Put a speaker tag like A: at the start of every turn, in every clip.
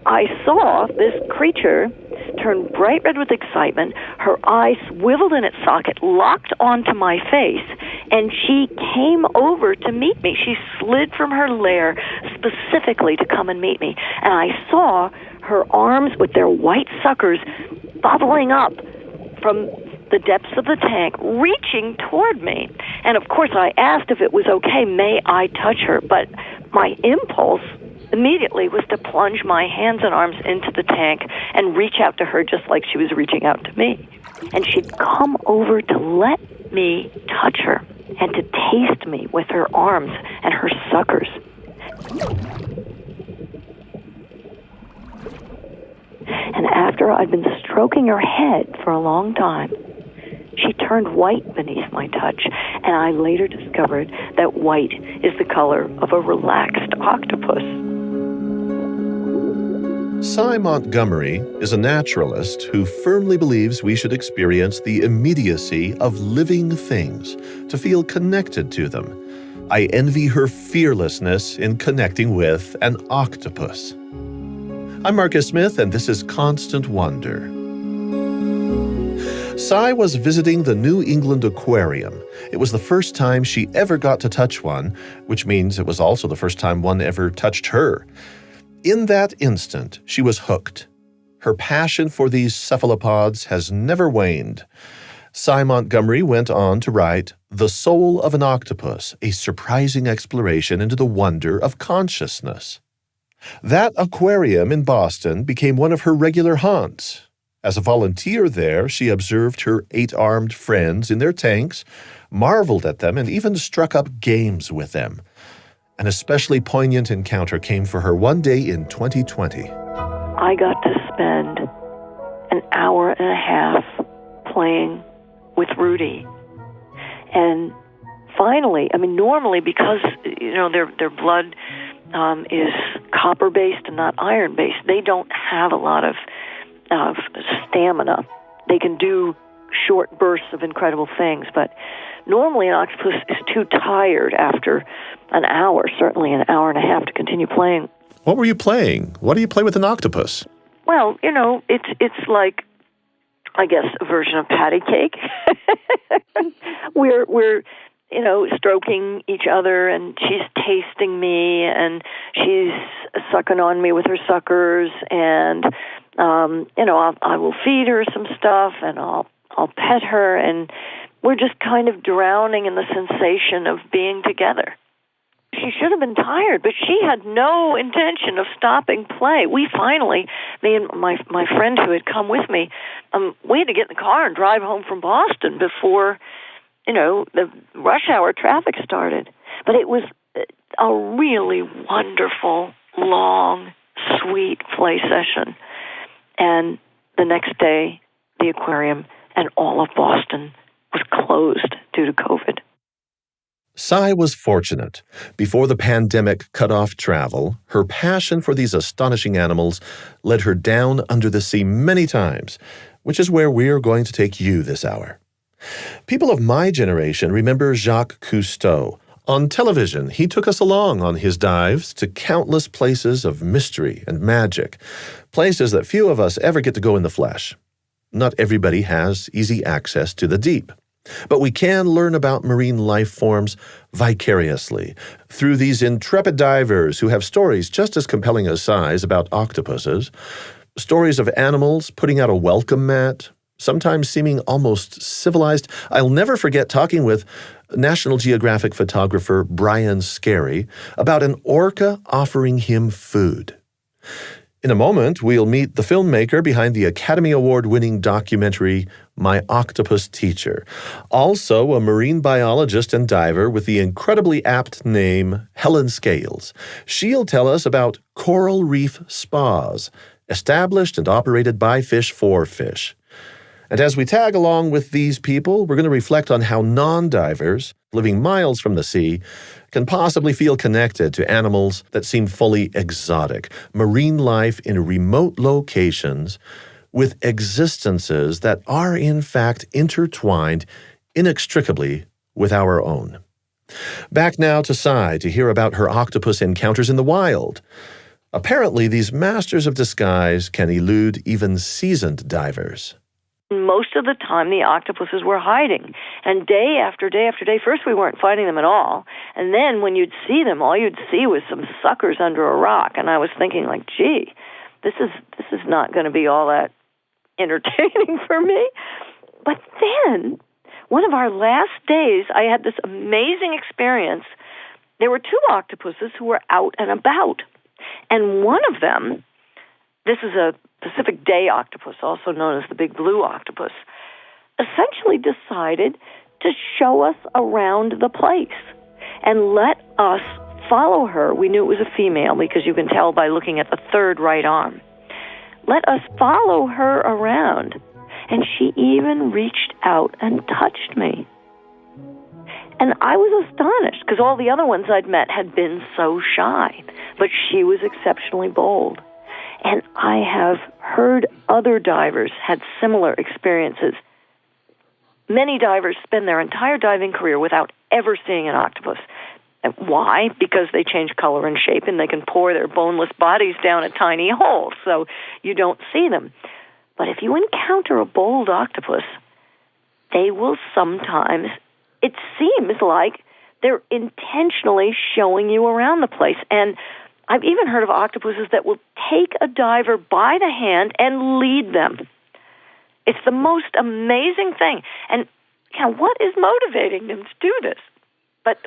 A: I saw this creature turn bright red with excitement. Her eye swiveled in its socket, locked onto my face, and she came over to meet me. She slid from her lair specifically to come and meet me. And I saw her arms with their white suckers bubbling up from the depths of the tank, reaching toward me. And of course, I asked if it was okay, may I touch her? But my impulse immediately was to plunge my hands and arms into the tank and reach out to her just like she was reaching out to me. And she'd come over to let me touch her and to taste me with her arms and her suckers. And after I'd been stroking her head for a long time, she turned white beneath my touch, and I later discovered that white is the color of a relaxed octopus.
B: Cy Montgomery is a naturalist who firmly believes we should experience the immediacy of living things to feel connected to them. I envy her fearlessness in connecting with an octopus. I'm Marcus Smith, and this is Constant Wonder. Cy was visiting the New England Aquarium. It was the first time she ever got to touch one, which means it was also the first time one ever touched her. In that instant, she was hooked. Her passion for these cephalopods has never waned. Cy Montgomery went on to write The Soul of an Octopus, a surprising exploration into the wonder of consciousness. That aquarium in Boston became one of her regular haunts. As a volunteer there, she observed her 8-armed friends in their tanks, marveled at them, and even struck up games with them. An especially poignant encounter came for her one day in 2020.
A: I got to spend an hour and a half playing with Rudy. And finally, normally because, their blood is copper-based and not iron-based, they don't have a lot of stamina. They can do short bursts of incredible things, but normally an octopus is too tired after an hour, certainly an hour and a half, to continue playing.
B: What were you playing? What do you play with an octopus?
A: Well, it's like, I guess, a version of patty cake. We're stroking each other, and she's tasting me, and she's sucking on me with her suckers, and I will feed her some stuff, and I'll pet her, and we're just kind of drowning in the sensation of being together. She should have been tired, but she had no intention of stopping play. We finally, me and my friend who had come with me, we had to get in the car and drive home from Boston before, the rush hour traffic started. But it was a really wonderful, long, sweet play session. And the next day, the aquarium and all of Boston was closed due to COVID.
B: Cy was fortunate. Before the pandemic cut off travel, her passion for these astonishing animals led her down under the sea many times, which is where we're going to take you this hour. People of my generation remember Jacques Cousteau. On television, he took us along on his dives to countless places of mystery and magic, places that few of us ever get to go in the flesh. Not everybody has easy access to the deep. But we can learn about marine life forms vicariously through these intrepid divers who have stories just as compelling as Cy's about octopuses, stories of animals putting out a welcome mat, sometimes seeming almost civilized. I'll never forget talking with National Geographic photographer Brian Scarry about an orca offering him food. In a moment, we'll meet the filmmaker behind the Academy Award-winning documentary My Octopus Teacher, also a marine biologist and diver with the incredibly apt name Helen Scales. She'll tell us about coral reef spas, established and operated by fish for fish. And as we tag along with these people, we're going to reflect on how non-divers, living miles from the sea, can possibly feel connected to animals that seem fully exotic, marine life in remote locations with existences that are in fact intertwined inextricably with our own. Back now to Cy to hear about her octopus encounters in the wild. Apparently, these masters of disguise can elude even seasoned divers.
A: Most of the time, the octopuses were hiding. And day after day after day, first we weren't finding them at all. And then when you'd see them, all you'd see was some suckers under a rock. And I was thinking, like, gee, this is not going to be all that entertaining for me. But then, one of our last days, I had this amazing experience. There were two octopuses who were out and about. And one of them, this is a Pacific day octopus, also known as the big blue octopus, essentially decided to show us around the place and let us follow her. We knew it was a female because you can tell by looking at the third right arm. Let us follow her around. And she even reached out and touched me. And I was astonished because all the other ones I'd met had been so shy. But she was exceptionally bold. And I have heard other divers had similar experiences. Many divers spend their entire diving career without ever seeing an octopus. And why? Because they change color and shape and they can pour their boneless bodies down a tiny hole, so you don't see them. But if you encounter a bold octopus, they will sometimes, it seems like they're intentionally showing you around the place. And I've even heard of octopuses that will take a diver by the hand and lead them. It's the most amazing thing. And what is motivating them to do this? But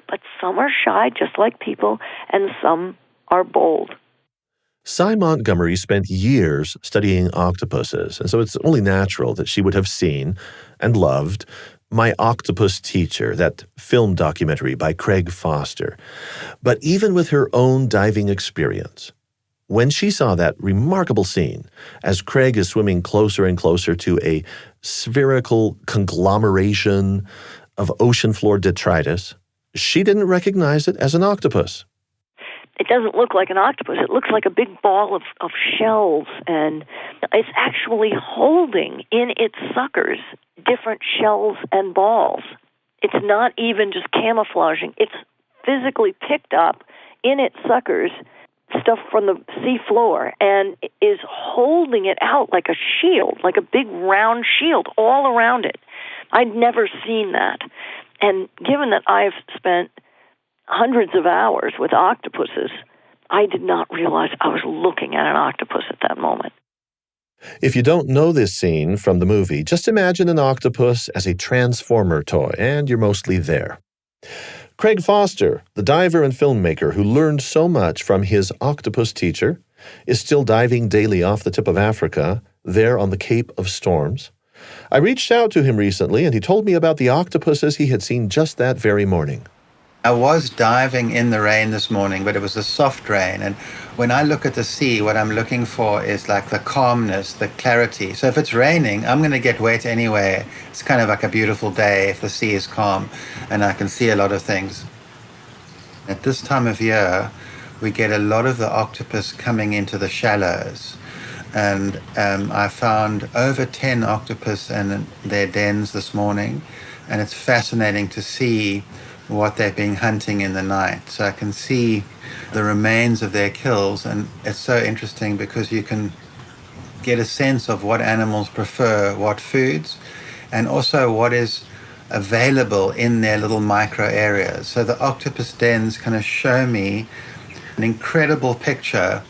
A: some are shy, just like people, and some are bold.
B: Cy Montgomery spent years studying octopuses, and so it's only natural that she would have seen and loved My Octopus Teacher, that film documentary by Craig Foster. But even with her own diving experience, when she saw that remarkable scene, as Craig is swimming closer and closer to a spherical conglomeration of ocean floor detritus, she didn't recognize it as an octopus.
A: It doesn't look like an octopus. It looks like a big ball of shells, and it's actually holding in its suckers different shells and balls. It's not even just camouflaging. It's physically picked up in its suckers stuff from the sea floor and is holding it out like a shield, like a big round shield all around it. I'd never seen that. And given that I've spent hundreds of hours with octopuses, I did not realize I was looking at an octopus at that moment.
B: If you don't know this scene from the movie, just imagine an octopus as a transformer toy, and you're mostly there. Craig Foster, the diver and filmmaker who learned so much from his octopus teacher, is still diving daily off the tip of Africa, there on the Cape of Storms. I reached out to him recently, and he told me about the octopuses he had seen just that very morning.
C: I was diving in the rain this morning, but it was a soft rain. And when I look at the sea, what I'm looking for is like the calmness, the clarity. So if it's raining, I'm going to get wet anyway. It's kind of like a beautiful day if the sea is calm and I can see a lot of things. At this time of year, we get a lot of the octopus coming into the shallows. And I found over 10 octopus in their dens this morning. And it's fascinating to see what they've been hunting in the night. So I can see the remains of their kills, and it's so interesting because you can get a sense of what animals prefer, what foods, and also what is available in their little micro areas. So the octopus dens kind of show me an incredible picture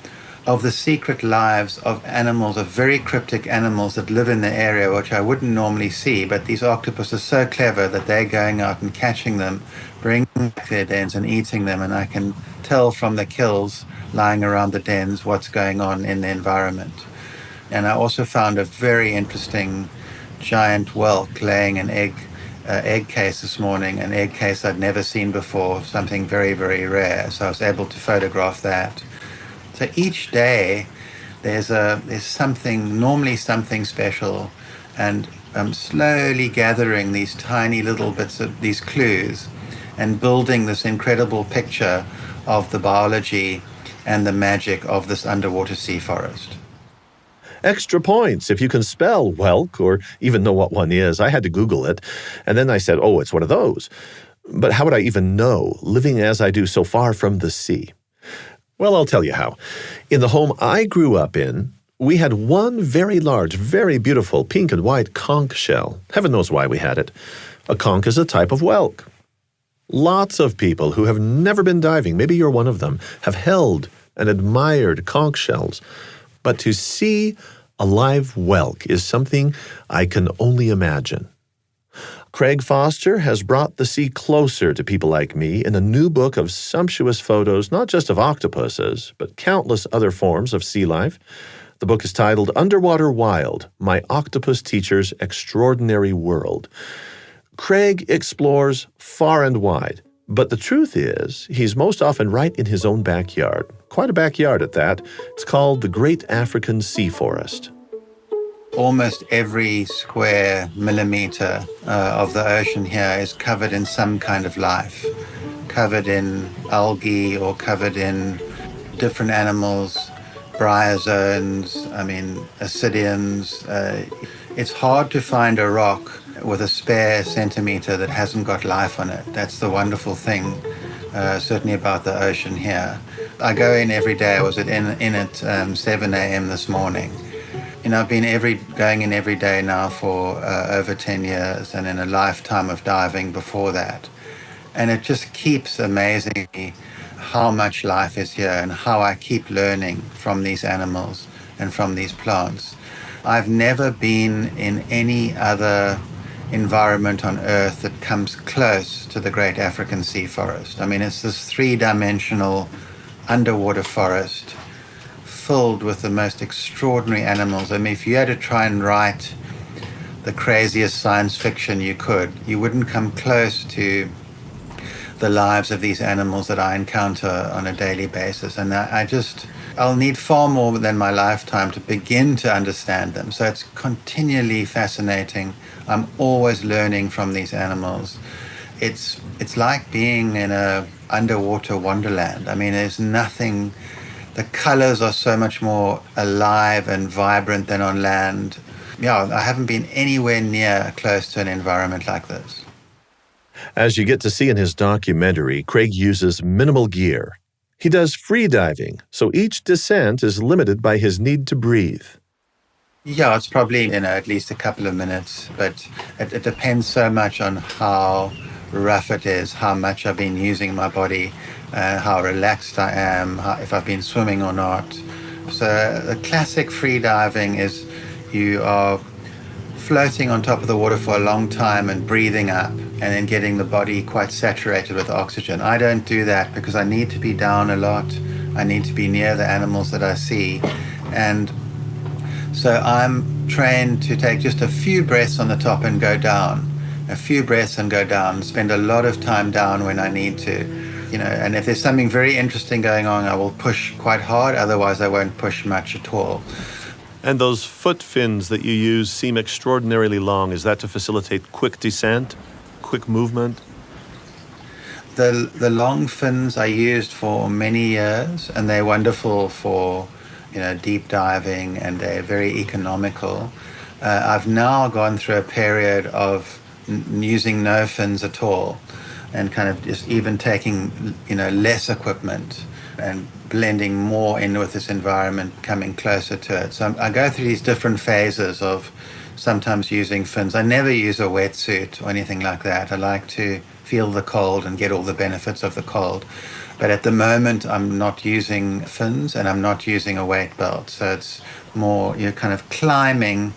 C: of the secret lives of animals, of very cryptic animals that live in the area, which I wouldn't normally see. But these octopus are so clever that they're going out and catching them, bringing back their dens and eating them. And I can tell from the kills lying around the dens what's going on in the environment. And I also found a very interesting giant whelk laying an egg case this morning, an egg case I'd never seen before, something very, very rare. So I was able to photograph that. So each day there's normally something special, and I'm slowly gathering these tiny little bits of these clues and building this incredible picture of the biology and the magic of this underwater sea forest.
B: Extra points if you can spell whelk or even know what one is. I had to Google it, and then I said, oh, it's one of those. But how would I even know, living as I do so far from the sea? Well, I'll tell you how. In the home I grew up in, we had one very large, very beautiful pink and white conch shell. Heaven knows why we had it. A conch is a type of whelk. Lots of people who have never been diving, maybe you're one of them, have held and admired conch shells. But to see a live whelk is something I can only imagine. Craig Foster has brought the sea closer to people like me in a new book of sumptuous photos, not just of octopuses, but countless other forms of sea life. The book is titled Underwater Wild, My Octopus Teacher's Extraordinary World. Craig explores far and wide, but the truth is he's most often right in his own backyard. Quite a backyard at that. It's called the Great African Sea Forest.
C: Almost every square millimeter of the ocean here is covered in some kind of life, covered in algae or covered in different animals, bryozoans, ascidians. It's hard to find a rock with a spare centimeter that hasn't got life on it. That's the wonderful thing, certainly about the ocean here. I go in every day. I was in at 7 a.m. this morning. I've been going in every day now for over 10 years, and in a lifetime of diving before that. And it just keeps amazing me how much life is here and how I keep learning from these animals and from these plants. I've never been in any other environment on Earth that comes close to the Great African Sea Forest. It's this three-dimensional underwater forest filled with the most extraordinary animals. If you had to try and write the craziest science fiction you could, you wouldn't come close to the lives of these animals that I encounter on a daily basis. And I'll need far more than my lifetime to begin to understand them. So it's continually fascinating. I'm always learning from these animals. It's like being in a underwater wonderland. There's nothing. The colors are so much more alive and vibrant than on land. I haven't been anywhere near close to an environment like this.
B: As you get to see in his documentary, Craig uses minimal gear. He does free diving, so each descent is limited by his need to breathe.
C: Yeah, it's probably, at least a couple of minutes, but it depends so much on how rough it is, how much I've been using my body, how relaxed I am, if I've been swimming or not. So the classic free diving is you are floating on top of the water for a long time and breathing up and then getting the body quite saturated with oxygen. I don't do that because I need to be down a lot. I need to be near the animals that I see. And so I'm trained to take just a few breaths on the top and go down. A few breaths and go down. Spend a lot of time down when I need to. And if there's something very interesting going on, I will push quite hard. Otherwise, I won't push much at all.
B: And those foot fins that you use seem extraordinarily long. Is that to facilitate quick descent, quick movement?
C: The long fins I used for many years, and they're wonderful for deep diving, and they're very economical. I've now gone through a period of using no fins at all, and kind of just even taking less equipment and blending more in with this environment, coming closer to it. So I go through these different phases of sometimes using fins. I never use a wetsuit or anything like that. I like to feel the cold and get all the benefits of the cold. But at the moment, I'm not using fins and I'm not using a weight belt. So it's more you're kind of climbing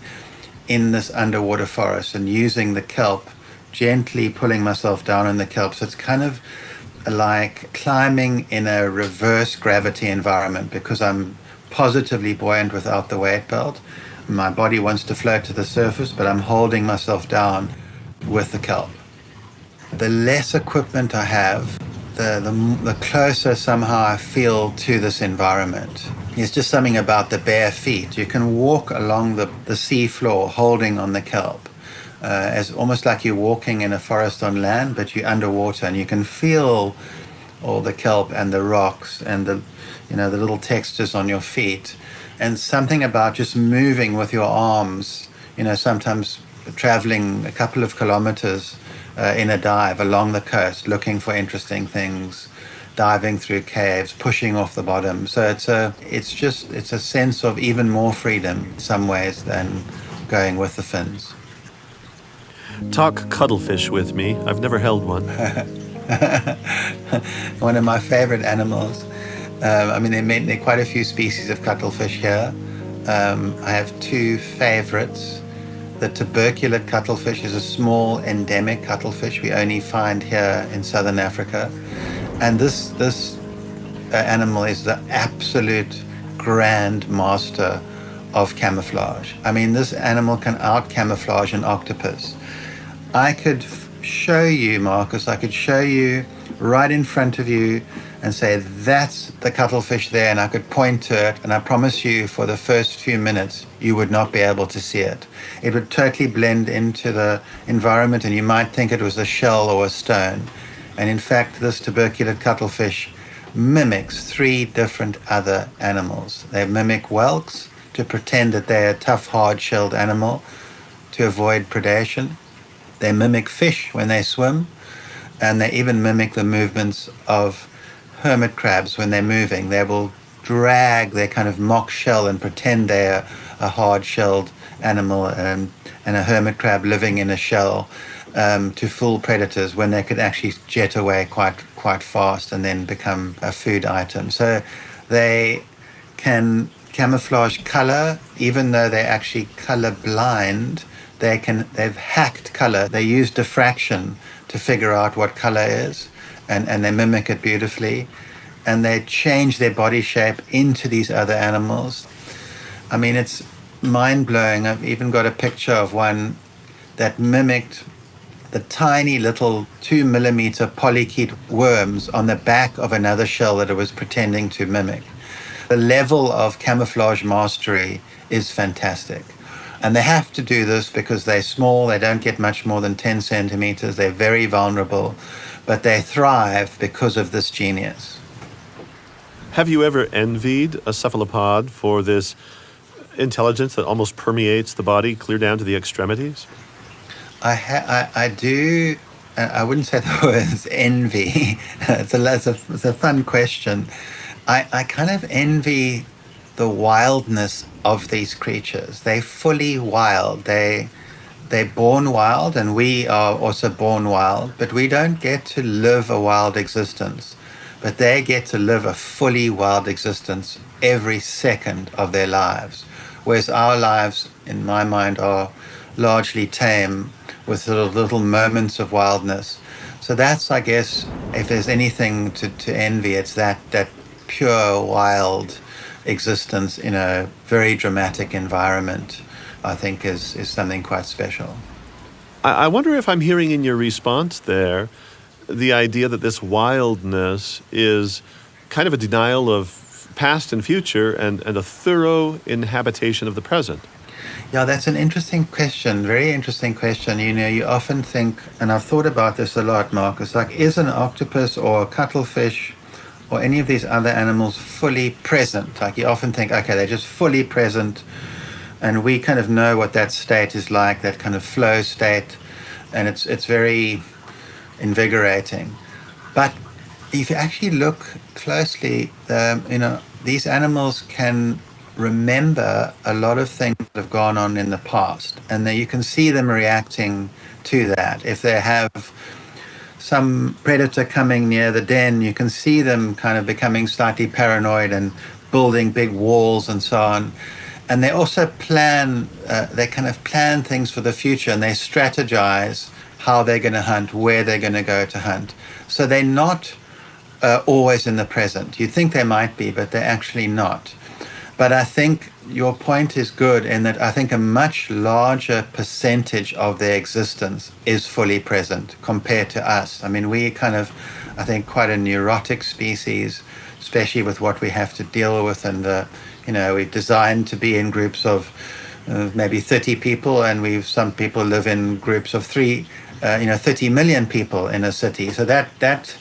C: in this underwater forest and using the kelp, gently pulling myself down in the kelp. So it's kind of like climbing in a reverse gravity environment because I'm positively buoyant without the weight belt. My body wants to float to the surface, but I'm holding myself down with the kelp. The less equipment I have, the closer somehow I feel to this environment. It's just something about the bare feet. You can walk along the sea floor holding on the kelp. As almost like you're walking in a forest on land, but you're underwater, and you can feel all the kelp and the rocks and the little textures on your feet. And something about just moving with your arms, sometimes traveling a couple of kilometers in a dive along the coast, looking for interesting things, diving through caves, pushing off the bottom. So it's a sense of even more freedom in some ways than going with the fins.
B: Talk cuttlefish with me. I've never held one.
C: One of my favorite animals. There are quite a few species of cuttlefish here. I have two favorites. The tuberculate cuttlefish is a small endemic cuttlefish we only find here in southern Africa. And this animal is the absolute grand master of camouflage. This animal can out-camouflage an octopus. I could show you, Marcus, I could show you right in front of you and say, that's the cuttlefish there, and I could point to it, and I promise you for the first few minutes, you would not be able to see it. It would totally blend into the environment, and you might think it was a shell or a stone. And in fact, this tuberculate cuttlefish mimics 3 different other animals. They mimic whelks to pretend that they're a tough, hard-shelled animal to avoid predation. They mimic fish when they swim, and they even mimic the movements of hermit crabs when they're moving. They will drag their kind of mock shell and pretend they're a hard-shelled animal and a hermit crab living in a shell to fool predators when they could actually jet away quite fast and then become a food item. So they can camouflage color, even though they're actually color blind. They've hacked color. They use diffraction to figure out what color is, and they mimic it beautifully. And they change their body shape into these other animals. It's mind-blowing. I've even got a picture of one that mimicked the tiny little 2-millimeter polychaete worms on the back of another shell that it was pretending to mimic. The level of camouflage mastery is fantastic. And they have to do this because they're small, they don't get much more than 10 centimeters, they're very vulnerable, but they thrive because of this genius.
B: Have you ever envied a cephalopod for this intelligence that almost permeates the body clear down to the extremities?
C: I do. I wouldn't say the words envy. It's a fun question. I kind of envy the wildness of these creatures. They're fully wild. They're born wild, and we are also born wild, but we don't get to live a wild existence. But they get to live a fully wild existence every second of their lives, whereas our lives, in my mind, are largely tame with sort of little moments of wildness. So that's, I guess, if there's anything to envy, it's that pure wild existence in a very dramatic environment, I think is something quite special.
B: I wonder if I'm hearing in your response there the idea that this wildness is kind of a denial of past and future and a thorough inhabitation of the present.
C: Yeah, that's an interesting question, very interesting question. You often think, and I've thought about this a lot, Marcus, like, is an octopus or a cuttlefish or any of these other animals fully present? Like, you often think, okay, they're just fully present, and we kind of know what that state is like, that kind of flow state, and it's very invigorating. But if you actually look closely, these animals can remember a lot of things that have gone on in the past, and then you can see them reacting to that. If they have some predator coming near the den, you can see them kind of becoming slightly paranoid and building big walls and so on. And they also plan things for the future, and they strategize how they're going to hunt, where they're going to go to hunt. So they're not always in the present. You think they might be, but they're actually not. But I think your point is good in that I think a much larger percentage of their existence is fully present compared to us. We kind of, I think, quite a neurotic species, especially with what we have to deal with, and we're designed to be in groups of maybe 30 people, and some people live in groups of 30 million people in a city. So that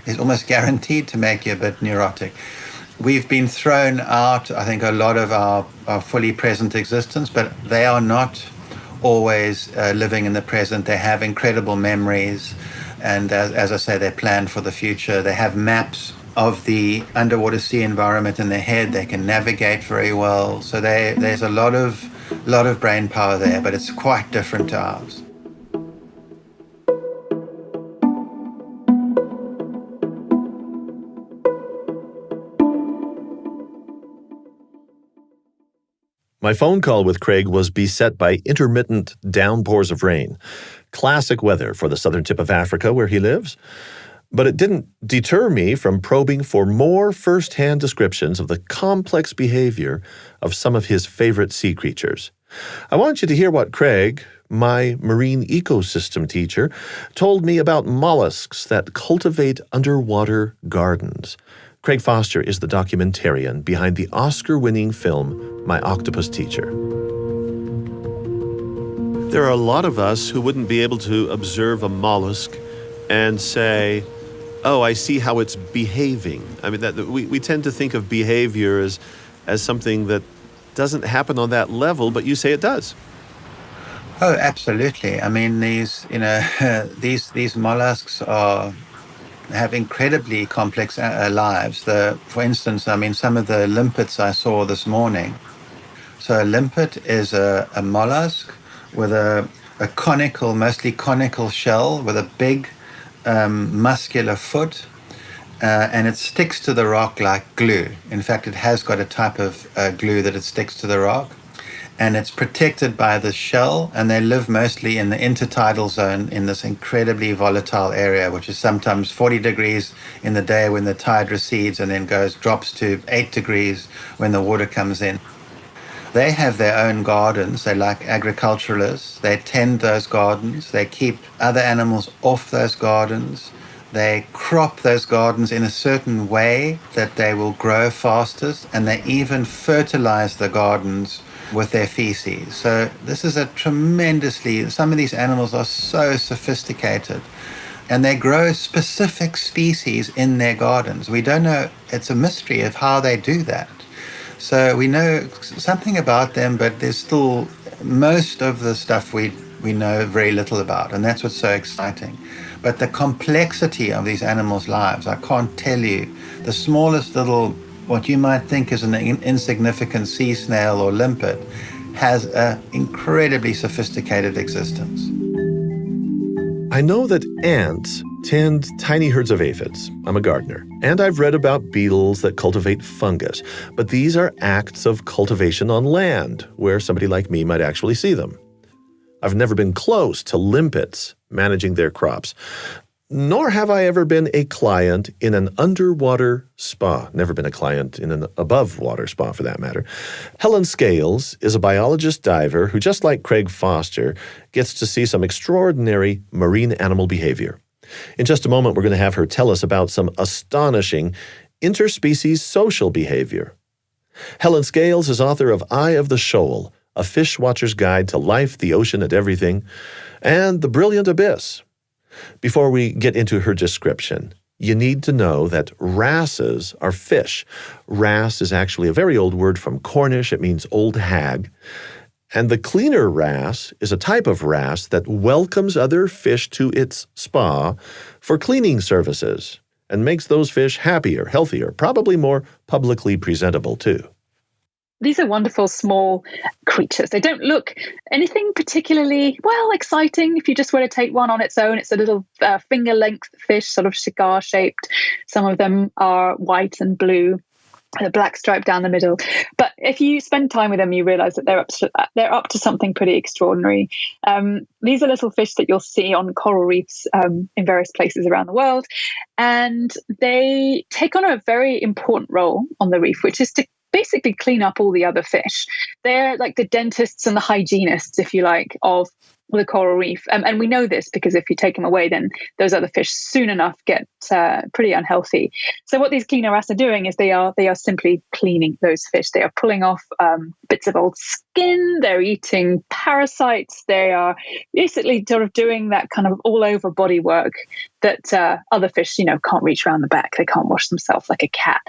C: is almost guaranteed to make you a bit neurotic. We've been thrown out, I think, a lot of our fully present existence, but they are not always living in the present. They have incredible memories, And as I say, they plan for the future. They have maps of the underwater sea environment in their head. They can navigate very well. So there's a lot of brain power there, but it's quite different to ours.
B: My phone call with Craig was beset by intermittent downpours of rain, classic weather for the southern tip of Africa where he lives. But it didn't deter me from probing for more first-hand descriptions of the complex behavior of some of his favorite sea creatures. I want you to hear what Craig, my marine ecosystem teacher, told me about mollusks that cultivate underwater gardens. Craig Foster is the documentarian behind the Oscar-winning film My Octopus Teacher. There are a lot of us who wouldn't be able to observe a mollusk and say, oh, I see how it's behaving. I mean, we tend to think of behavior as something that doesn't happen on that level, but you say it does.
C: Oh, absolutely. I mean, these mollusks have incredibly complex lives. For instance, I mean, some of the limpets I saw this morning. So a limpet is a mollusk with a mostly conical shell with a big muscular foot, and it sticks to the rock like glue. In fact, it has got a type of glue that it sticks to the rock. And it's protected by the shell, and they live mostly in the intertidal zone in this incredibly volatile area, which is sometimes 40 degrees in the day when the tide recedes and then drops to 8 degrees when the water comes in. They have their own gardens. They're like agriculturalists. They tend those gardens. They keep other animals off those gardens. They crop those gardens in a certain way that they will grow fastest, and they even fertilize the gardens with their feces. So this is some of these animals are so sophisticated, and they grow specific species in their gardens. We don't know, it's a mystery of how they do that. So we know something about them, but there's still most of the stuff we know very little about, and that's what's so exciting. But the complexity of these animals' lives, I can't tell you. The smallest little, what you might think is an insignificant sea snail or limpet, has an incredibly sophisticated existence.
B: I know that ants tend tiny herds of aphids. I'm a gardener. And I've read about beetles that cultivate fungus. But these are acts of cultivation on land, where somebody like me might actually see them. I've never been close to limpets managing their crops. Nor have I ever been a client in an underwater spa. Never been a client in an above-water spa, for that matter. Helen Scales is a biologist diver who, just like Craig Foster, gets to see some extraordinary marine animal behavior. In just a moment, we're going to have her tell us about some astonishing interspecies social behavior. Helen Scales is author of Eye of the Shoal, A Fish Watcher's Guide to Life, the Ocean, and Everything, and The Brilliant Abyss. Before we get into her description, you need to know that wrasses are fish. Wrasse is actually a very old word from Cornish. It means old hag. And the cleaner wrasse is a type of wrasse that welcomes other fish to its spa for cleaning services and makes those fish happier, healthier, probably more publicly presentable too.
D: These are wonderful small creatures. They don't look anything particularly, exciting. If you just were to take one on its own, it's a little finger-length fish, sort of cigar-shaped. Some of them are white and blue, and a black stripe down the middle. But if you spend time with them, you realize that they're up to something pretty extraordinary. These are little fish that you'll see on coral reefs in various places around the world. And they take on a very important role on the reef, which is to basically clean up all the other fish. They're like the dentists and the hygienists, if you like, of the coral reef. And we know this because if you take them away, then those other fish soon enough get pretty unhealthy. So what these cleaner wrasse are doing is they are simply cleaning those fish. They are pulling off bits of old skin. They're eating parasites. They are basically sort of doing that kind of all over body work that other fish, can't reach around the back. They can't wash themselves like a cat.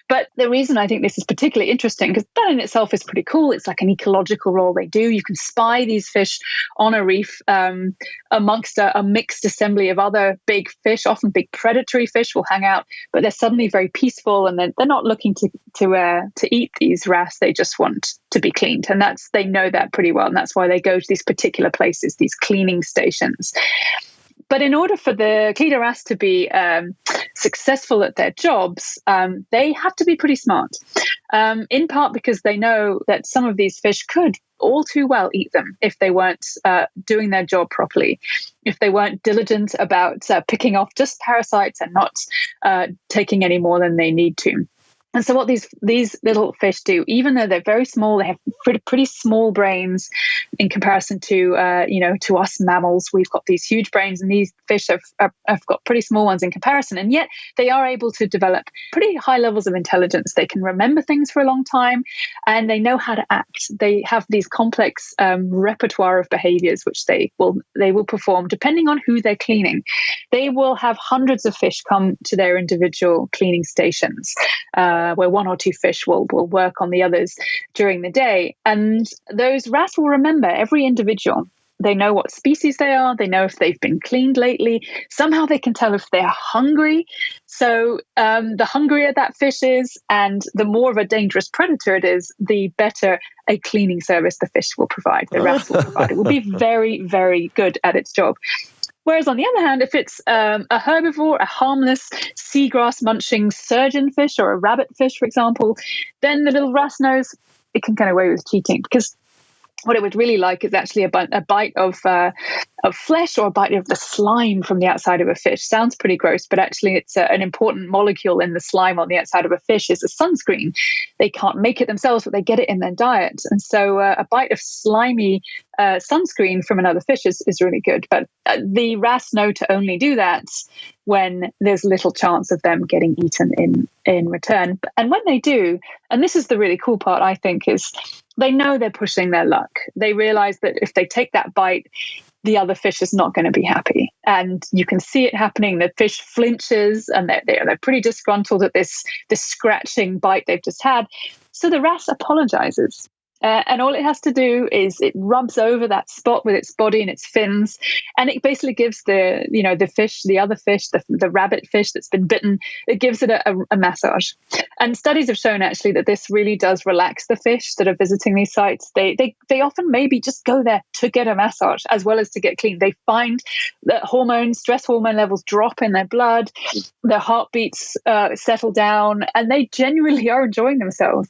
D: But the reason I think this is particularly interesting, because that in itself is pretty cool. It's like an ecological role they do. You can spy these fish fish on a reef amongst a mixed assembly of other big fish. Often big predatory fish will hang out, but they're suddenly very peaceful, and they're not looking to eat these wrasse. They just want to be cleaned, and they know that pretty well, and that's why they go to these particular places, these cleaning stations. But in order for the cleaner wrasse to be successful at their jobs, they have to be pretty smart, in part because they know that some of these fish could all too well eat them if they weren't doing their job properly, if they weren't diligent about picking off just parasites and not taking any more than they need to. And so what these little fish do, even though they're very small, they have pretty small brains in comparison to to us mammals. We've got these huge brains, and these fish have got pretty small ones in comparison. And yet they are able to develop pretty high levels of intelligence. They can remember things for a long time, and they know how to act. They have these complex repertoire of behaviors which they will perform depending on who they're cleaning. They will have hundreds of fish come to their individual cleaning stations, where one or two fish will work on the others during the day. And those wrasse will remember every individual. They know what species they are. They know if they've been cleaned lately. Somehow they can tell if they're hungry. So the hungrier that fish is, and the more of a dangerous predator it is, the better a cleaning service the fish will provide, the wrasse will provide. It will be very, very good at its job. Whereas on the other hand, if it's a herbivore, a harmless seagrass munching surgeon fish or a rabbit fish, for example, then the little wrasse knows it can get away with cheating, because what it would really like is actually a bite of flesh, or a bite of the slime from the outside of a fish. Sounds pretty gross, but actually it's an important molecule in the slime on the outside of a fish is a sunscreen. They can't make it themselves, but they get it in their diet. And so a bite of slimy sunscreen from another fish is really good. But the wrasse know to only do that when there's little chance of them getting eaten in return. And when they do, and this is the really cool part, I think, is they know they're pushing their luck. They realize that if they take that bite, the other fish is not going to be happy. And you can see it happening. The fish flinches, and they're pretty disgruntled at this scratching bite they've just had. So the wrasse apologizes. And all it has to do is it rubs over that spot with its body and its fins, and it basically gives the fish, the other fish, the rabbit fish that's been bitten, it gives it a massage. And studies have shown actually that this really does relax the fish that are visiting these sites. They often maybe just go there to get a massage as well as to get clean. They find that stress hormone levels drop in their blood, their heartbeats settle down, and they genuinely are enjoying themselves,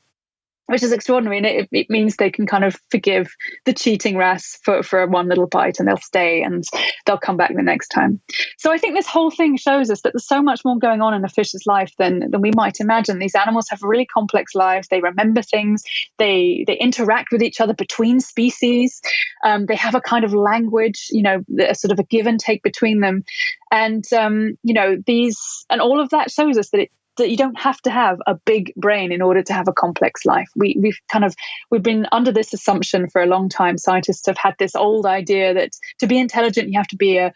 D: which is extraordinary. And it means they can kind of forgive the cheating wrasse for one little bite, and they'll stay and they'll come back the next time. So I think this whole thing shows us that there's so much more going on in a fish's life than we might imagine. These animals have really complex lives. They remember things. They interact with each other between species. They have a kind of language, a sort of a give and take between them. And, all of that shows us that you don't have to have a big brain in order to have a complex life. We've been under this assumption for a long time. Scientists have had this old idea that to be intelligent, you have to be a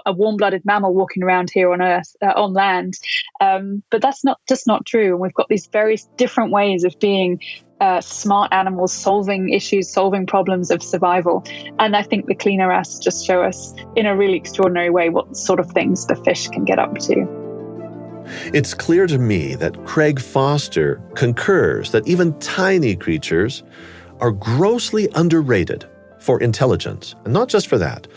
D: warm-blooded mammal walking around here on Earth, on land. But that's not true. And we've got these various different ways of being smart animals, solving issues, solving problems of survival. And I think the cleaner wrasse just show us in a really extraordinary way what sort of things the fish can get up to.
B: It's clear to me that Craig Foster concurs that even tiny creatures are grossly underrated for intelligence, and not just for that,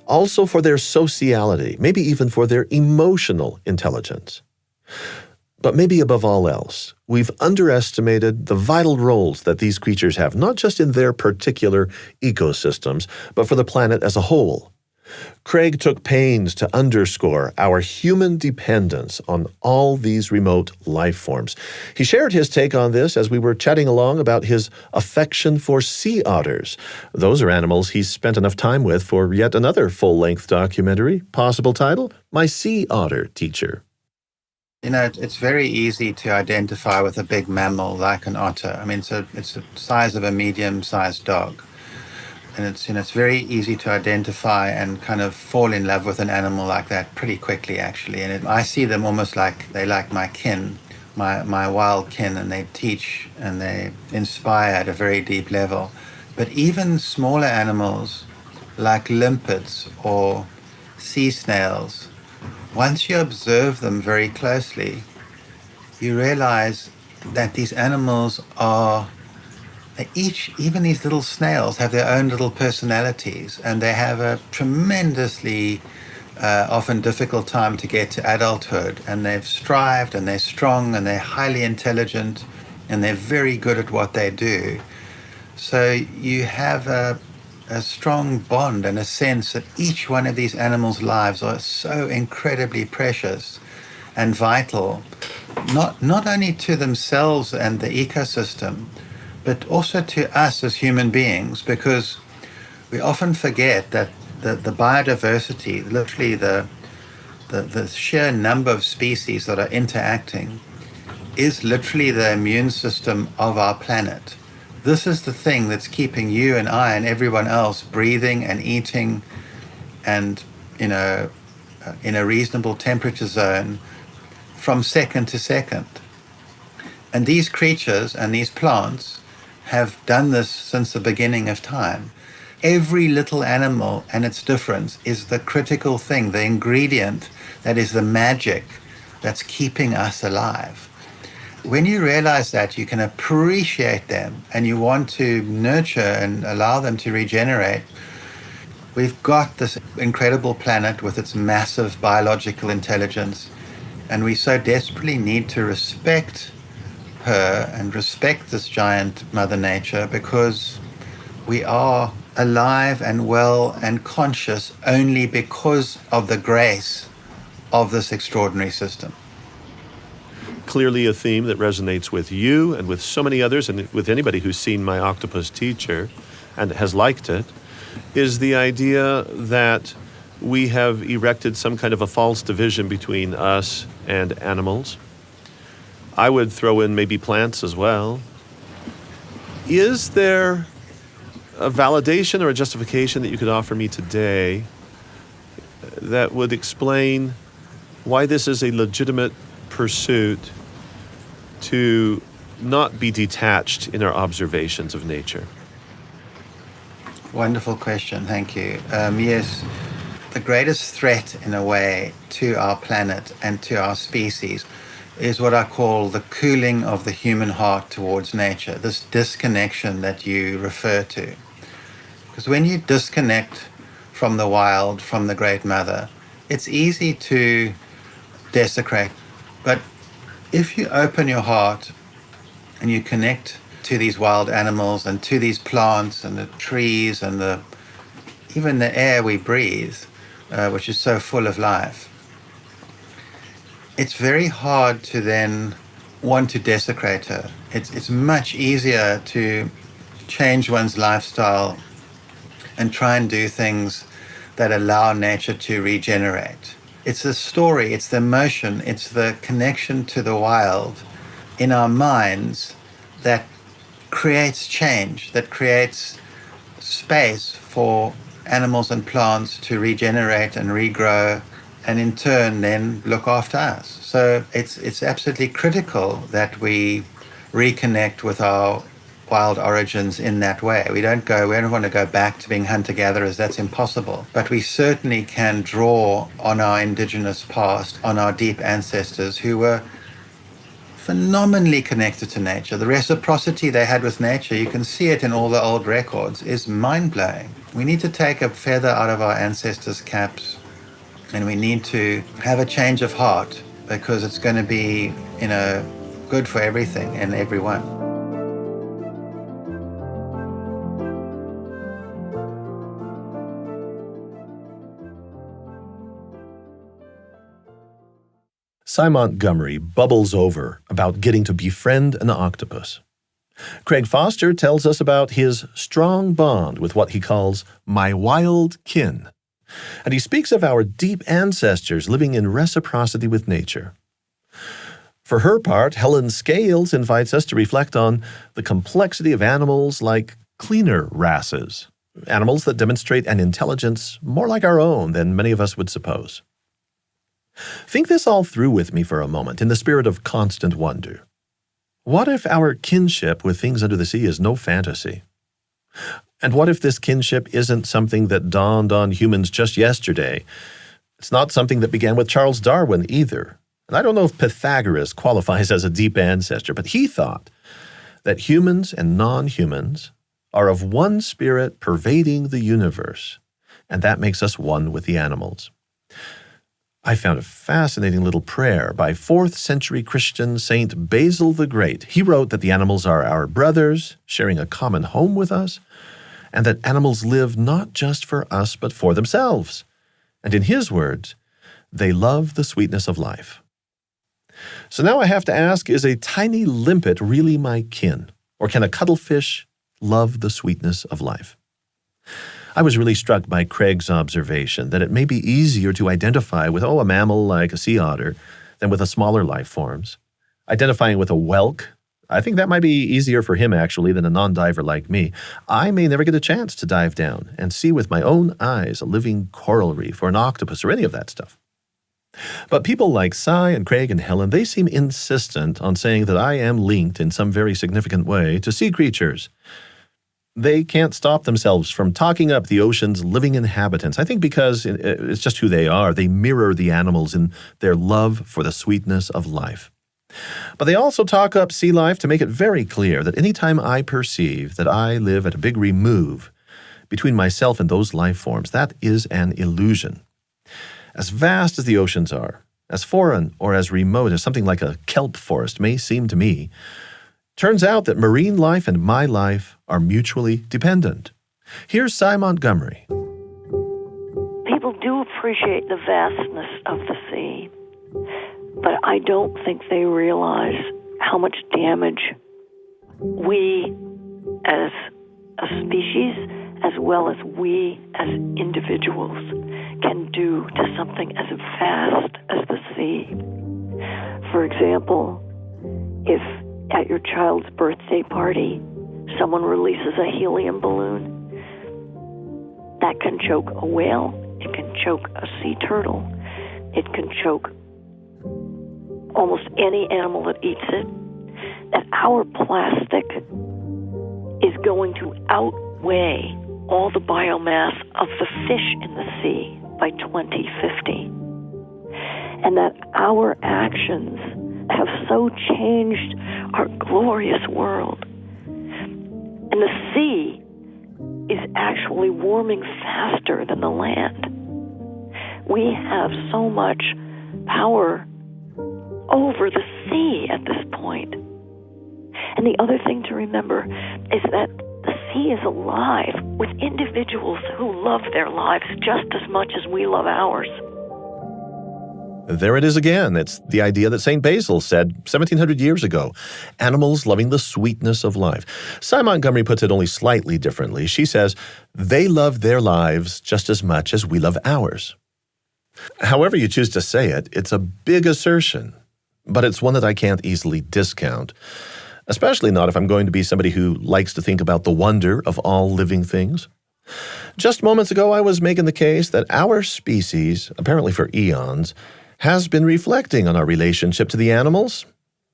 B: also for their sociality, maybe even for their emotional intelligence. But maybe above all else, we've underestimated the vital roles that these creatures have, not just in their particular ecosystems, but for the planet as a whole. Craig took pains to underscore our human dependence on all these remote life forms. He shared his take on this as we were chatting along about his affection for sea otters. Those are animals he's spent enough time with for yet another full-length documentary. Possible title, My Sea Otter Teacher.
C: It's very easy to identify with a big mammal like an otter. I mean, it's the size of a medium-sized dog. And it's very easy to identify and kind of fall in love with an animal like that pretty quickly, actually. And I see them almost like they like my kin, my wild kin, and they teach and they inspire at a very deep level. But even smaller animals like limpets or sea snails, once you observe them very closely, you realize that these animals are each, even these little snails, have their own little personalities, and they have a tremendously often difficult time to get to adulthood, and they've strived, and they're strong, and they're highly intelligent, and they're very good at what they do. So you have a strong bond and a sense that each one of these animals' lives are so incredibly precious and vital, not only to themselves and the ecosystem, but also to us as human beings, because we often forget that the biodiversity, literally the sheer number of species that are interacting, is literally the immune system of our planet. This is the thing that's keeping you and I and everyone else breathing and eating and, in a reasonable temperature zone from second to second. And these creatures and these plants have done this since the beginning of time. Every little animal and its difference is the critical thing, the ingredient that is the magic that's keeping us alive. When you realize that, you can appreciate them and you want to nurture and allow them to regenerate. We've got this incredible planet with its massive biological intelligence, and we so desperately need to respect her and respect this giant Mother Nature, because we are alive and well and conscious only because of the grace of this extraordinary system.
B: Clearly a theme that resonates with you and with so many others, and with anybody who's seen My Octopus Teacher and has liked it, is the idea that we have erected some kind of a false division between us and animals. I would throw in maybe plants as well. Is there a validation or a justification that you could offer me today that would explain why this is a legitimate pursuit to not be detached in our observations of nature?
C: Wonderful question, thank you. Yes, the greatest threat in a way to our planet and to our species is what I call the cooling of the human heart towards nature, this disconnection that you refer to. Because when you disconnect from the wild, from the Great Mother, it's easy to desecrate. But if you open your heart and you connect to these wild animals and to these plants and the trees and even the air we breathe, which is so full of life, it's very hard to then want to desecrate her. It's much easier to change one's lifestyle and try and do things that allow nature to regenerate. It's the story, it's the emotion, it's the connection to the wild in our minds that creates change, that creates space for animals and plants to regenerate and regrow, and in turn then look after us. So it's absolutely critical that we reconnect with our wild origins in that way. We don't want to go back to being hunter-gatherers, that's impossible. But we certainly can draw on our indigenous past, on our deep ancestors who were phenomenally connected to nature. The reciprocity they had with nature, you can see it in all the old records, is mind-blowing. We need to take a feather out of our ancestors' caps, and we need to have a change of heart, because it's going to be, good for everything and everyone.
B: Cy Montgomery bubbles over about getting to befriend an octopus. Craig Foster tells us about his strong bond with what he calls my wild kin. And he speaks of our deep ancestors living in reciprocity with nature. For her part, Helen Scales invites us to reflect on the complexity of animals like cleaner wrasses, animals that demonstrate an intelligence more like our own than many of us would suppose. Think this all through with me for a moment in the spirit of constant wonder. What if our kinship with things under the sea is no fantasy? And what if this kinship isn't something that dawned on humans just yesterday? It's not something that began with Charles Darwin either. And I don't know if Pythagoras qualifies as a deep ancestor, but he thought that humans and non-humans are of one spirit pervading the universe, and that makes us one with the animals. I found a fascinating little prayer by 4th century Christian Saint Basil the Great. He wrote that the animals are our brothers, sharing a common home with us, and that animals live not just for us but for themselves. And in his words, they love the sweetness of life. So now I have to ask, is a tiny limpet really my kin? Or can a cuttlefish love the sweetness of life? I was really struck by Craig's observation that it may be easier to identify with, a mammal like a sea otter than with the smaller life forms. Identifying with a whelk, I think that might be easier for him, actually, than a non-diver like me. I may never get a chance to dive down and see with my own eyes a living coral reef or an octopus or any of that stuff. But people like Cy and Craig and Helen, they seem insistent on saying that I am linked in some very significant way to sea creatures. They can't stop themselves from talking up the ocean's living inhabitants. I think because it's just who they are. They mirror the animals in their love for the sweetness of life. But they also talk up sea life to make it very clear that anytime I perceive that I live at a big remove between myself and those life forms, that is an illusion. As vast as the oceans are, as foreign or as remote as something like a kelp forest may seem to me, turns out that marine life and my life are mutually dependent. Here's Cy Montgomery.
A: People do appreciate the vastness of the sea, but I don't think they realize how much damage we as a species, as well as we as individuals, can do to something as vast as the sea. For example, if at your child's birthday party, someone releases a helium balloon, that can choke a whale, it can choke a sea turtle, it can choke almost any animal that eats it. That our plastic is going to outweigh all the biomass of the fish in the sea by 2050. And that our actions have so changed our glorious world. And the sea is actually warming faster than the land. We have so much power over the sea at this point. And the other thing to remember is that the sea is alive with individuals who love their lives just as much as we love ours.
B: There it is again. It's the idea that St. Basil said 1,700 years ago, animals loving the sweetness of life. Cy Montgomery puts it only slightly differently. She says, they love their lives just as much as we love ours. However you choose to say it, it's a big assertion, but it's one that I can't easily discount, especially not if I'm going to be somebody who likes to think about the wonder of all living things. Just moments ago, I was making the case that our species, apparently for eons, has been reflecting on our relationship to the animals.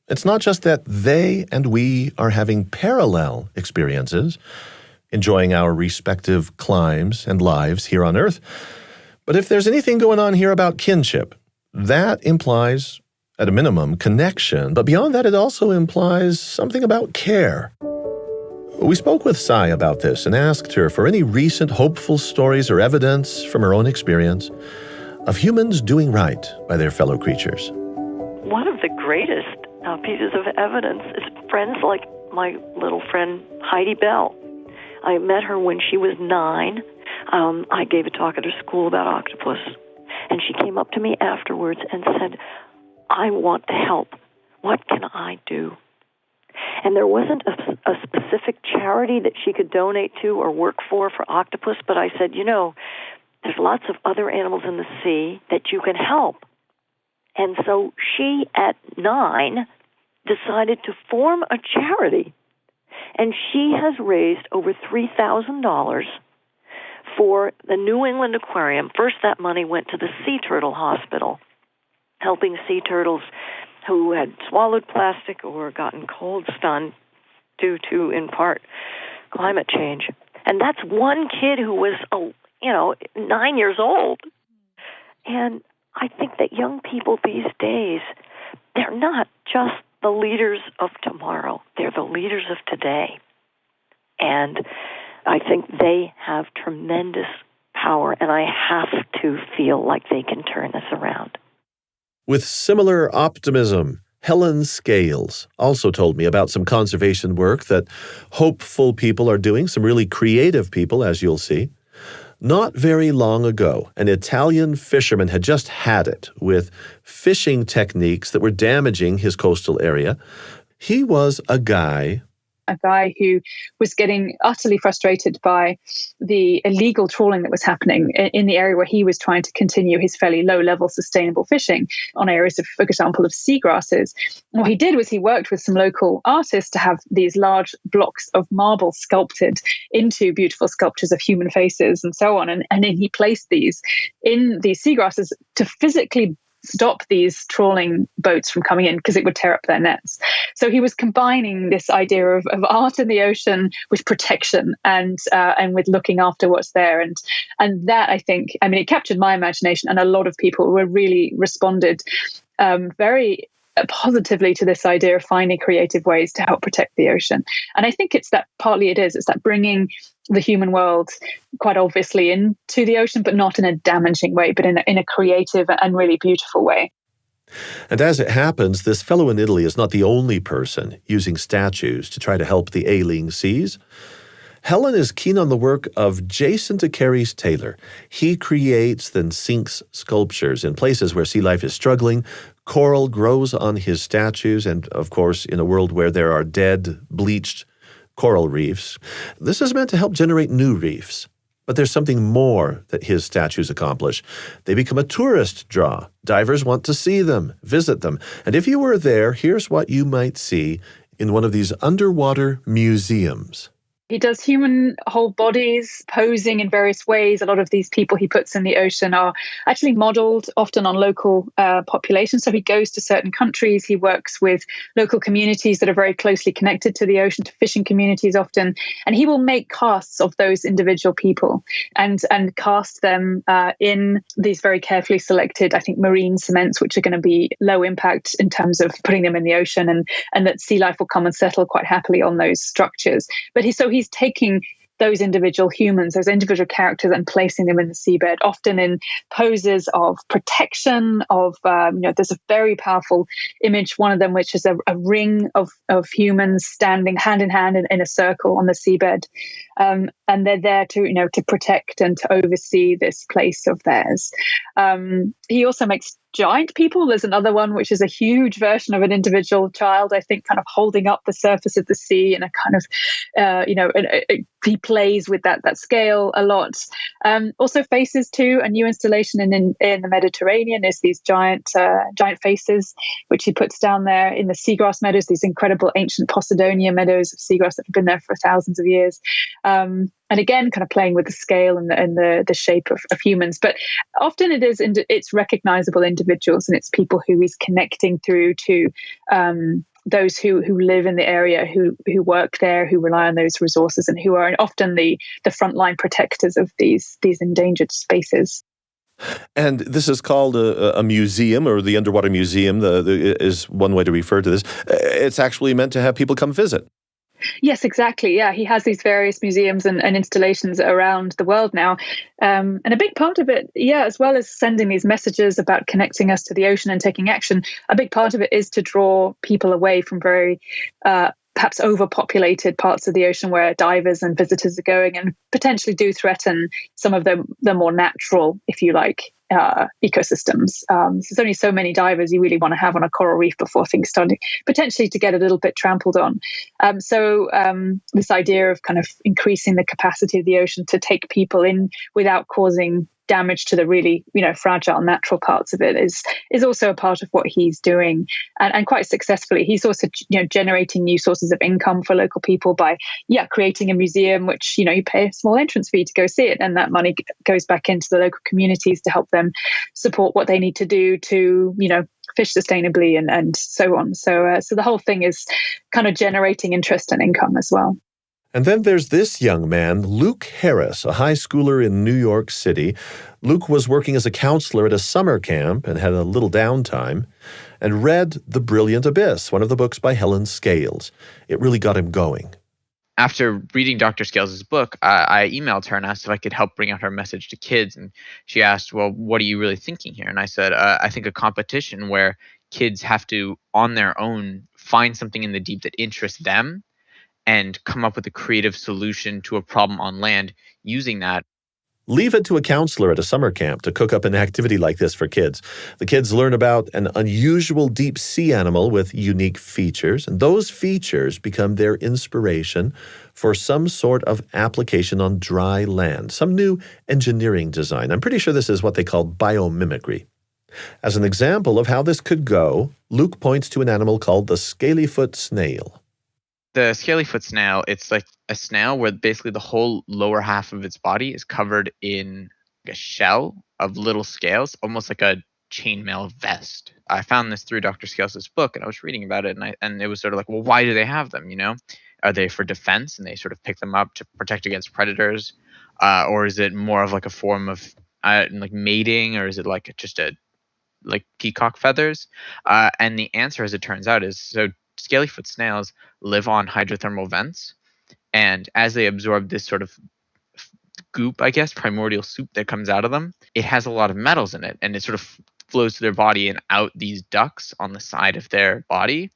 B: It's not just that they and we are having parallel experiences, enjoying our respective climes and lives here on Earth, but if there's anything going on here about kinship, that implies, at a minimum, connection, but beyond that, it also implies something about care. We spoke with Cy about this and asked her for any recent hopeful stories or evidence from her own experience of humans doing right by their fellow creatures.
A: One of the greatest pieces of evidence is friends like my little friend Heidi Bell. I met her when she was 9. I gave a talk at her school about octopus, and she came up to me afterwards and said, I want to help. What can I do? And there wasn't a specific charity that she could donate to or work for octopus, but I said, there's lots of other animals in the sea that you can help. And so she, at 9, decided to form a charity. And she has raised over $3,000 for the New England Aquarium. First, that money went to the Sea Turtle Hospital, helping sea turtles who had swallowed plastic or gotten cold stunned due to, in part, climate change. And that's one kid who was, 9 years old. And I think that young people these days, they're not just the leaders of tomorrow. They're the leaders of today. And I think they have tremendous power, and I have to feel like they can turn this around.
B: With similar optimism, Helen Scales also told me about some conservation work that hopeful people are doing, some really creative people, as you'll see. Not very long ago, an Italian fisherman had just had it with fishing techniques that were damaging his coastal area. He was a guy
D: who was getting utterly frustrated by the illegal trawling that was happening in the area where he was trying to continue his fairly low-level sustainable fishing on areas of, for example, of seagrasses. And what he did was he worked with some local artists to have these large blocks of marble sculpted into beautiful sculptures of human faces and so on. And then he placed these in these seagrasses to physically stop these trawling boats from coming in because it would tear up their nets. So he was combining this idea of art in the ocean with protection and with looking after what's there. And that, I think, it captured my imagination, and a lot of people were really responded very positively to this idea of finding creative ways to help protect the ocean. And I think it's that bringing the human world quite obviously into the ocean, but not in a damaging way, but in a creative and really beautiful way.
B: And as it happens, this fellow in Italy is not the only person using statues to try to help the ailing seas. Helen is keen on the work of Jason DeCaries Taylor. He creates then sinks sculptures in places where sea life is struggling. Coral grows on his statues, and of course, in a world where there are dead, bleached coral reefs. This is meant to help generate new reefs. But there's something more that his statues accomplish. They become a tourist draw. Divers want to see them, visit them. And if you were there, here's what you might see in one of these underwater museums.
D: He does human whole bodies posing in various ways. A lot of these people he puts in the ocean are actually modeled often on local populations. So he goes to certain countries. He works with local communities that are very closely connected to the ocean, to fishing communities often. And he will make casts of those individual people and cast them in these very carefully selected, I think, marine cements, which are going to be low impact in terms of putting them in the ocean, and that sea life will come and settle quite happily on those structures. But he's taking those individual humans, those individual characters, and placing them in the seabed, often in poses of protection, there's a very powerful image, one of them, which is a ring of humans standing hand in hand in a circle on the seabed. And they're there to protect and to oversee this place of theirs. He also makes giant people. There's another one which is a huge version of an individual child, I think, kind of holding up the surface of the sea in a kind of, he plays with that scale a lot. Also faces too. A new installation in the Mediterranean is these giant faces, which he puts down there in the seagrass meadows, these incredible ancient Posidonia meadows of seagrass that have been there for thousands of years. And again, kind of playing with the scale and the shape of humans. But often it's recognizable individuals, and it's people who he's connecting through to those who live in the area, who work there, who rely on those resources, and who are often the frontline protectors of these endangered spaces.
B: And this is called a museum, or the Underwater Museum is one way to refer to this. It's actually meant to have people come visit.
D: Yes, exactly. Yeah, he has these various museums and installations around the world now. And a big part of it, as well as sending these messages about connecting us to the ocean and taking action, a big part of it is to draw people away from very perhaps overpopulated parts of the ocean where divers and visitors are going, and potentially do threaten some of the more natural, if you like, ecosystems. There's only so many divers you really want to have on a coral reef before things start potentially to get a little bit trampled on. So this idea of kind of increasing the capacity of the ocean to take people in without causing damage to the really, fragile natural parts of it is also a part of what he's doing, and quite successfully. He's also, generating new sources of income for local people by, creating a museum, which, you pay a small entrance fee to go see it, and that money goes back into the local communities to help them support what they need to do to, fish sustainably and so on. So the whole thing is kind of generating interest and income as well.
B: And then there's this young man, Luke Harris, a high schooler in New York City. Luke was working as a counselor at a summer camp and had a little downtime and read The Brilliant Abyss, one of the books by Helen Scales. It really got him going.
E: After reading Dr. Scales' book, I emailed her and asked if I could help bring out her message to kids. And she asked, well, what are you really thinking here? And I said, I think a competition where kids have to, on their own, find something in the deep that interests them and come up with a creative solution to a problem on land using that.
B: Leave it to a counselor at a summer camp to cook up an activity like this for kids. The kids learn about an unusual deep sea animal with unique features, and those features become their inspiration for some sort of application on dry land, some new engineering design. I'm pretty sure this is what they call biomimicry. As an example of how this could go, Luke points to an animal called the scalyfoot snail.
E: The scalyfoot snail, it's like a snail where basically the whole lower half of its body is covered in a shell of little scales, almost like a chainmail vest. I found this through Dr. Scales' book, and I was reading about it, and it was sort of like, well, why do they have them, Are they for defense, and they sort of pick them up to protect against predators? Or is it more of like a form of like mating, or is it like just like peacock feathers? And the answer, as it turns out, is so scalyfoot snails live on hydrothermal vents, and as they absorb this sort of goop, I guess, primordial soup that comes out of them, it has a lot of metals in it, and it sort of flows to their body and out these ducts on the side of their body,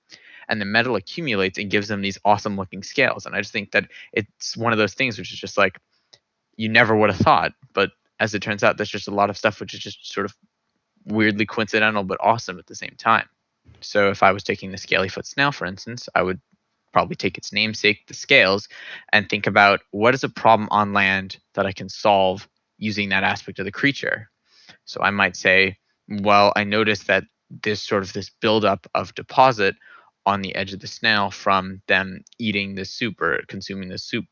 E: and the metal accumulates and gives them these awesome looking scales. And I just think that it's one of those things which is just like, you never would have thought, but as it turns out, there's just a lot of stuff which is just sort of weirdly coincidental but awesome at the same time. So if I was taking the scalyfoot snail, for instance, I would probably take its namesake, the scales, and think about what is a problem on land that I can solve using that aspect of the creature. So I might say, well, I noticed that this buildup of deposit on the edge of the snail from them eating the soup or consuming the soup.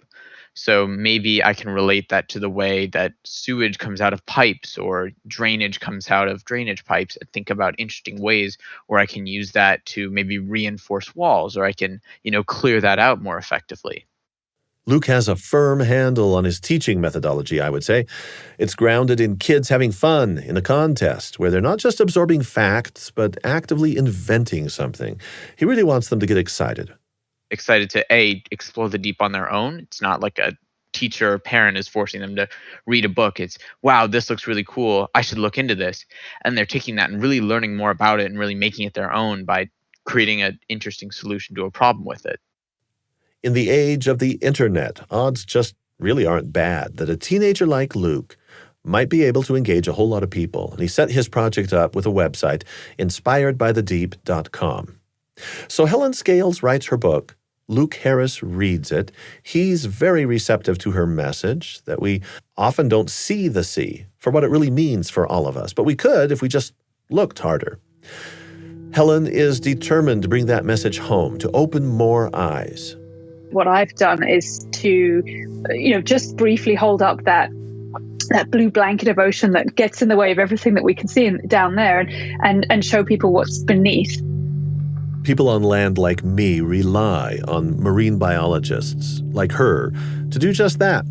E: So maybe I can relate that to the way that sewage comes out of pipes or drainage comes out of drainage pipes, and think about interesting ways where I can use that to maybe reinforce walls, or I can, clear that out more effectively.
B: Luke has a firm handle on his teaching methodology, I would say. It's grounded in kids having fun in a contest where they're not just absorbing facts, but actively inventing something. He really wants them to get excited.
E: Excited to explore the deep on their own. It's not like a teacher or parent is forcing them to read a book. It's, wow, this looks really cool, I should look into this. And they're taking that and really learning more about it and really making it their own by creating an interesting solution to a problem with it.
B: In the age of the internet, odds just really aren't bad that a teenager like Luke might be able to engage a whole lot of people. And he set his project up with a website, inspiredbythedeep.com. So Helen Scales writes her book. Luke Harris reads it. He's very receptive to her message that we often don't see the sea for what it really means for all of us, but we could if we just looked harder. Helen is determined to bring that message home, to open more eyes.
D: What I've done is to, just briefly hold up that blue blanket of ocean that gets in the way of everything that we can see down there, and show people what's beneath.
B: People on land like me rely on marine biologists like her to do just that.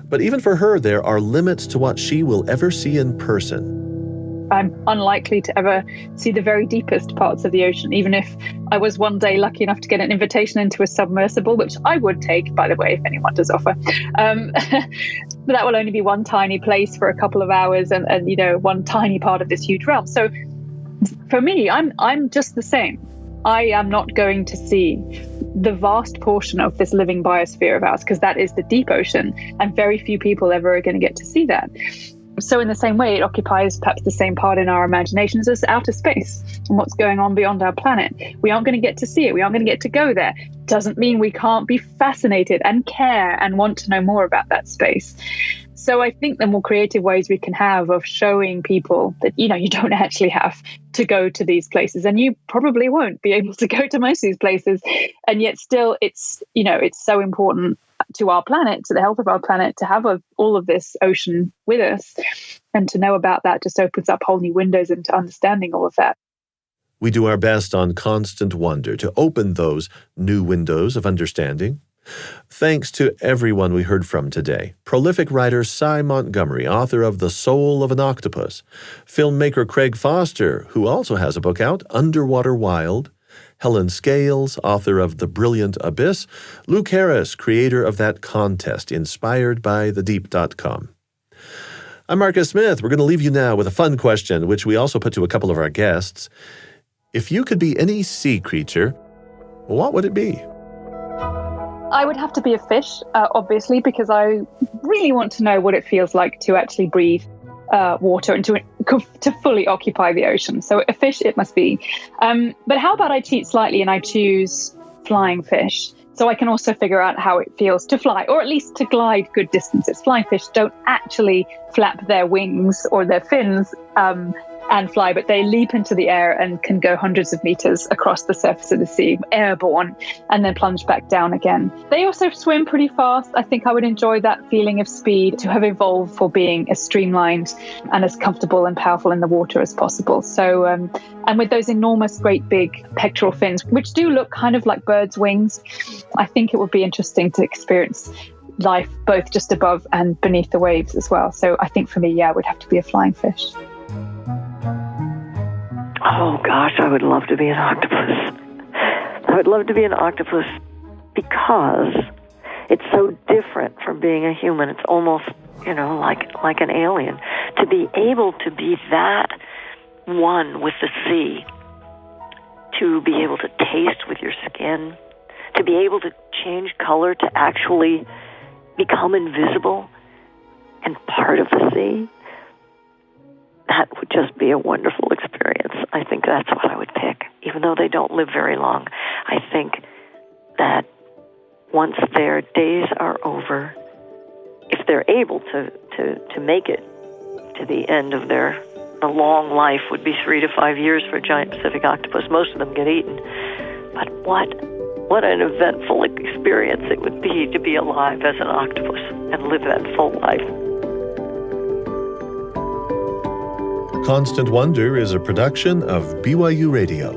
B: But even for her, there are limits to what she will ever see in person.
D: I'm unlikely to ever see the very deepest parts of the ocean, even if I was one day lucky enough to get an invitation into a submersible, which I would take, by the way, if anyone does offer. But that will only be one tiny place for a couple of hours and one tiny part of this huge realm. So for me, I'm just the same. I am not going to see the vast portion of this living biosphere of ours, because that is the deep ocean, and very few people ever are going to get to see that. So in the same way, it occupies perhaps the same part in our imaginations as outer space and what's going on beyond our planet. We aren't going to get to see it. We aren't going to get to go there. Doesn't mean we can't be fascinated and care and want to know more about that space. So I think the more creative ways we can have of showing people that, you don't actually have to go to these places, and you probably won't be able to go to most of these places. And yet still it's so important to our planet, to the health of our planet, to have all of this ocean with us, and to know about that just opens up whole new windows into understanding all of that.
B: We do our best on Constant Wonder to open those new windows of understanding. Thanks to everyone we heard from today. Prolific writer Cy Montgomery, author of The Soul of an Octopus. Filmmaker Craig Foster, who also has a book out, Underwater Wild. Helen Scales, author of The Brilliant Abyss. Luke Harris, creator of that contest inspired by thedeep.com. I'm Marcus Smith. We're going to leave you now with a fun question, which we also put to a couple of our guests. If you could be any sea creature, what would it be?
D: I would have to be a fish, obviously, because I really want to know what it feels like to actually breathe water and to fully occupy the ocean. So a fish it must be. But how about I cheat slightly and I choose flying fish? So I can also figure out how it feels to fly, or at least to glide good distances. Flying fish don't actually flap their wings or their fins and fly, but they leap into the air and can go hundreds of meters across the surface of the sea, airborne, and then plunge back down again. They also swim pretty fast. I think I would enjoy that feeling of speed, to have evolved for being as streamlined and as comfortable and powerful in the water as possible. So, and with those enormous, great big pectoral fins, which do look kind of like birds' wings, I think it would be interesting to experience life both just above and beneath the waves as well. So I think for me, yeah, it would have to be a flying fish.
A: Oh, gosh, I would love to be an octopus. I would love to be an octopus because it's so different from being a human. It's almost, like an alien. To be able to be that one with the sea, to be able to taste with your skin, to be able to change color, to actually become invisible and part of the sea, that would just be a wonderful experience. I think that's what I would pick. Even though they don't live very long, I think that once their days are over, if they're able to make it to the end of the long life would be 3 to 5 years for a giant Pacific octopus. Most of them get eaten. But what an eventful experience it would be to be alive as an octopus and live that full life.
B: Constant Wonder is a production of BYU Radio.